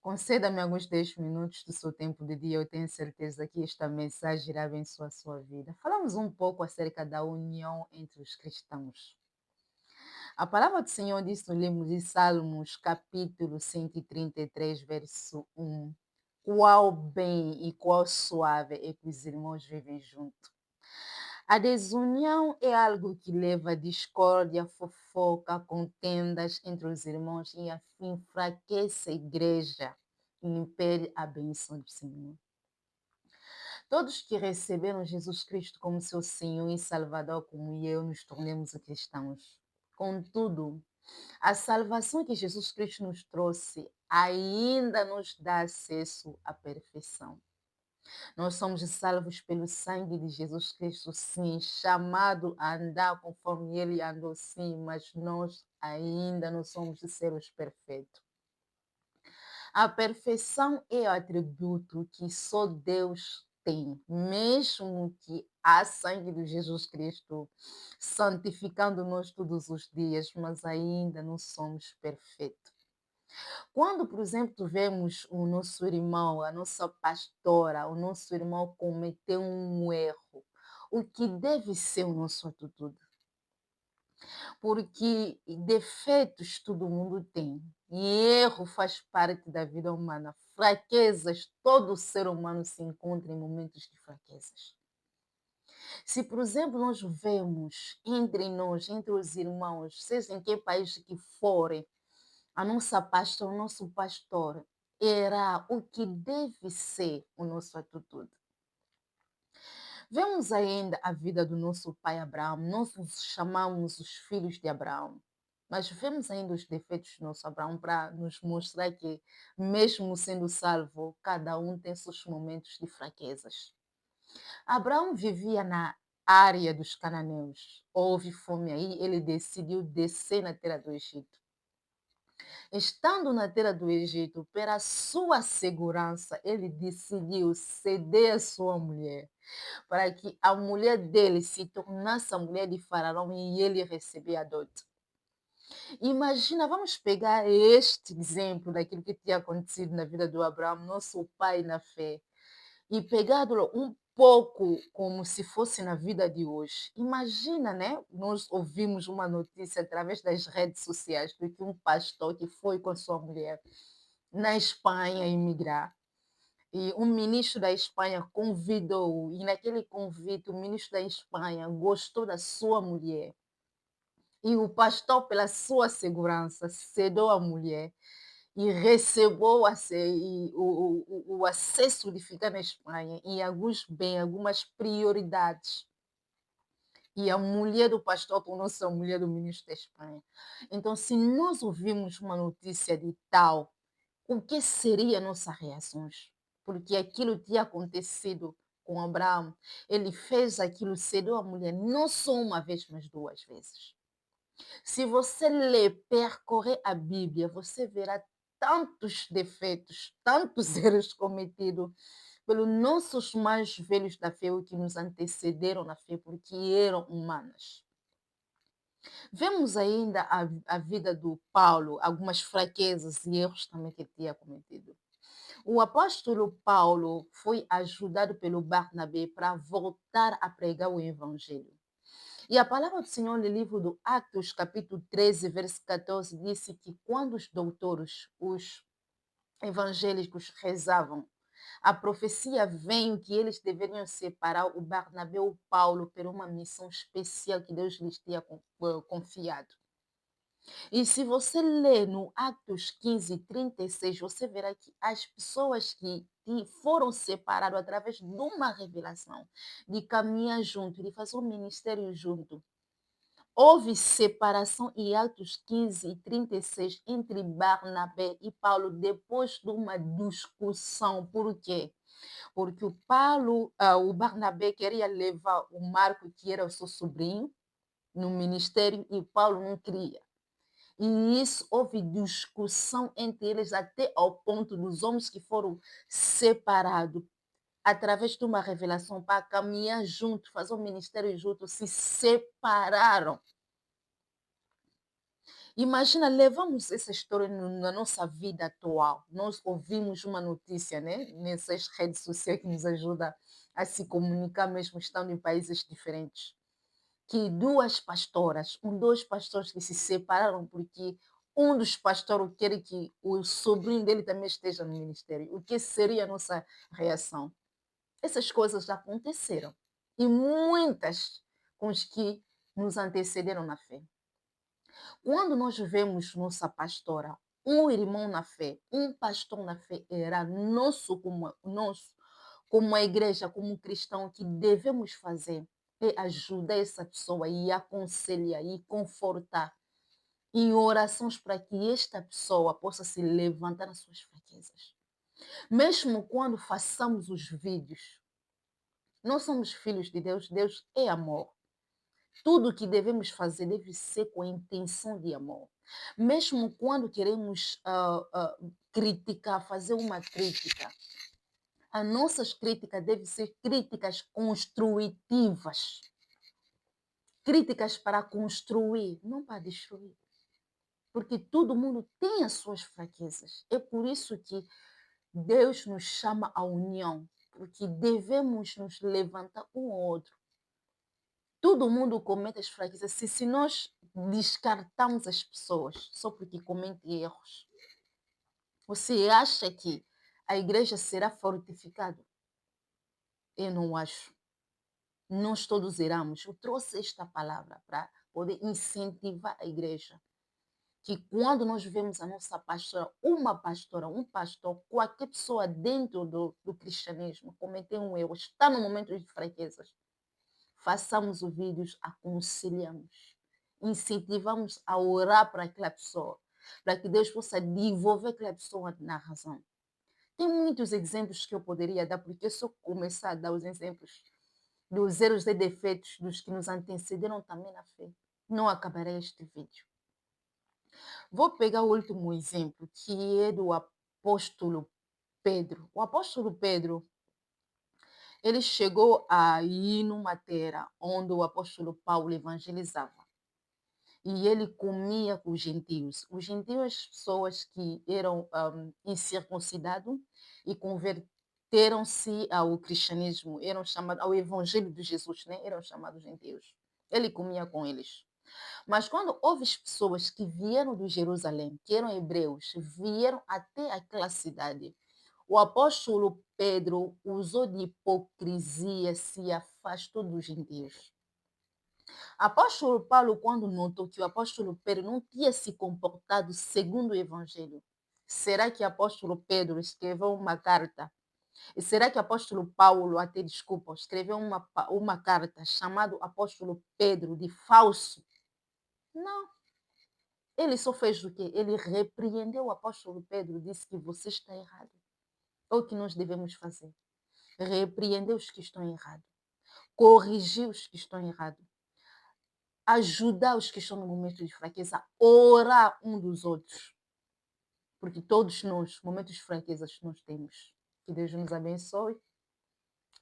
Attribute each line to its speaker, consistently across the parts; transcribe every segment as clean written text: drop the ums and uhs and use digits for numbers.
Speaker 1: Conceda-me alguns 10 minutos do seu tempo de dia. Eu tenho certeza que esta mensagem irá abençoar a sua vida. Falamos um pouco acerca da união entre os cristãos. A palavra do Senhor diz no livro de Salmos, capítulo 133, verso 1. Qual bem e qual suave é que os irmãos vivem juntos. A desunião é algo que leva a discórdia, fofoca, contendas entre os irmãos e assim enfraquece a igreja e impede a bênção do Senhor. Todos que receberam Jesus Cristo como seu Senhor e Salvador, como eu, nos tornemos cristãos. Contudo, a salvação que Jesus Cristo nos trouxe ainda nos dá acesso à perfeição. Nós somos salvos pelo sangue de Jesus Cristo, sim, chamado a andar conforme ele andou, sim, mas nós ainda não somos seres perfeitos. A perfeição é o atributo que só Deus tem, mesmo que há sangue de Jesus Cristo santificando-nos todos os dias, mas ainda não somos perfeitos. Quando, por exemplo, vemos o nosso irmão, a nossa pastora, o nosso irmão cometer um erro, o que deve ser o nosso atitude? Porque defeitos todo mundo tem, e erro faz parte da vida humana. Fraquezas, todo ser humano se encontra em momentos de fraquezas. Se, por exemplo, nós vemos entre nós, entre os irmãos, seja em que país que forem, a nossa pastora, o nosso pastor, era o que deve ser o nosso atitude. Vemos ainda a vida do nosso pai Abraão, nós nos chamamos os filhos de Abraão, mas vemos ainda os defeitos do nosso Abraão para nos mostrar que, mesmo sendo salvo, cada um tem seus momentos de fraquezas. Abraão vivia na área dos cananeus, houve fome aí, ele decidiu descer na terra do Egito. Estando na terra do Egito, pela sua segurança, ele decidiu ceder a sua mulher, para que a mulher dele se tornasse a mulher de Faraó e ele receber a dote. Imagina, vamos pegar este exemplo daquilo que tinha acontecido na vida do Abraão, nosso pai na fé, e pegado um pouco como se fosse na vida de hoje. Imagina, né? Nós ouvimos uma notícia através das redes sociais de que um pastor que foi com sua mulher na Espanha emigrar. E um ministro da Espanha convidou, e naquele convite, o ministro da Espanha gostou da sua mulher. E o pastor, pela sua segurança, cedeu a mulher e recebeu o acesso de ficar na Espanha em alguns bens, algumas prioridades. E a mulher do pastor tornou-se a mulher do ministro da Espanha. Então, se nós ouvirmos uma notícia de tal, o que seria nossas reações? Porque aquilo tinha acontecido com Abraão. Ele fez aquilo, cedeu a mulher, não só uma vez, mas duas vezes. Se você ler, percorrer a Bíblia, você verá tantos defeitos, tantos erros cometidos pelos nossos mais velhos da fé, que nos antecederam na fé, porque eram humanas. Vemos ainda a vida do Paulo, algumas fraquezas e erros também que tinha cometido. O apóstolo Paulo foi ajudado pelo Barnabé para voltar a pregar o evangelho. E a palavra do Senhor no livro do Atos, capítulo 13, verso 14, disse que quando os doutores, os evangélicos rezavam, a profecia veio que eles deveriam separar o Barnabé e o Paulo por uma missão especial que Deus lhes tinha confiado. E se você ler no Atos 15, 36, você verá que as pessoas que foram separadas através de uma revelação, de caminhar junto, de fazer um ministério junto. Houve separação em Atos 15 e 36 entre Barnabé e Paulo depois de uma discussão. Por quê? Porque o Barnabé queria levar o Marco, que era o seu sobrinho, no ministério e Paulo não queria. E isso houve discussão entre eles até ao ponto dos homens que foram separados através de uma revelação para caminhar junto, fazer um ministério junto, se separaram. Imagina, levamos essa história na nossa vida atual. Nós ouvimos uma notícia, né? Nessas redes sociais que nos ajuda a se comunicar, mesmo estando em países diferentes. Que duas pastoras, dois pastores que se separaram porque um dos pastores quer que o sobrinho dele também esteja no ministério. O que seria a nossa reação? Essas coisas já aconteceram. E muitas com os que nos antecederam na fé. Quando nós vemos nossa pastora, um irmão na fé, um pastor na fé, era nosso, como a igreja, como cristão, que devemos fazer é ajudar essa pessoa e aconselhar e confortar em orações para que esta pessoa possa se levantar nas suas fraquezas. Mesmo quando façamos os vídeos, nós somos filhos de Deus, Deus é amor. Tudo o que devemos fazer deve ser com a intenção de amor. Mesmo quando queremos criticar, fazer uma crítica, as nossas críticas devem ser críticas construtivas. Críticas para construir, não para destruir. Porque todo mundo tem as suas fraquezas. É por isso que Deus nos chama à união, porque devemos nos levantar um ao outro. Todo mundo comete as fraquezas. Se nós descartamos as pessoas só porque cometem erros, você acha que a igreja será fortificada? Eu não acho. Nós todos iramos. Eu trouxe esta palavra para poder incentivar a igreja. Que quando nós vemos a nossa pastora, uma pastora, um pastor, qualquer pessoa dentro do cristianismo cometer um erro, está no momento de fraquezas, façamos os vídeos, aconselhamos, incentivamos a orar para aquela pessoa, para que Deus possa desenvolver aquela pessoa na razão. Tem muitos exemplos que eu poderia dar, porque se eu começar a dar os exemplos dos erros e defeitos dos que nos antecederam também na fé, não acabarei este vídeo. Vou pegar o último exemplo, que é do apóstolo Pedro. O apóstolo Pedro, ele chegou a ir numa terra onde o apóstolo Paulo evangelizava. E ele comia com os gentios. Os gentios, pessoas que eram incircuncidados e converteram-se ao cristianismo, eram chamados ao evangelho de Jesus, né? Eram chamados gentios. Ele comia com eles. Mas quando houve pessoas que vieram de Jerusalém, que eram hebreus, vieram até aquela cidade, o apóstolo Pedro usou de hipocrisia, se afastou dos gentios. Apóstolo Paulo, quando notou que o apóstolo Pedro não tinha se comportado segundo o evangelho, será que o apóstolo Pedro escreveu uma carta? E será que o apóstolo Paulo, até desculpa, escreveu uma carta chamado apóstolo Pedro de falso? Não. Ele só fez o quê? Ele repreendeu o apóstolo Pedro, disse que você está errado. É o que nós devemos fazer. Repreender os que estão errados. Corrigir os que estão errados. Ajudar os que estão no momento de fraqueza. Orar um dos outros. Porque todos nós, momentos de fraqueza, nós temos. Que Deus nos abençoe.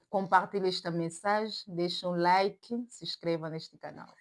Speaker 1: Compartilhe esta mensagem, deixe um like, se inscreva neste canal.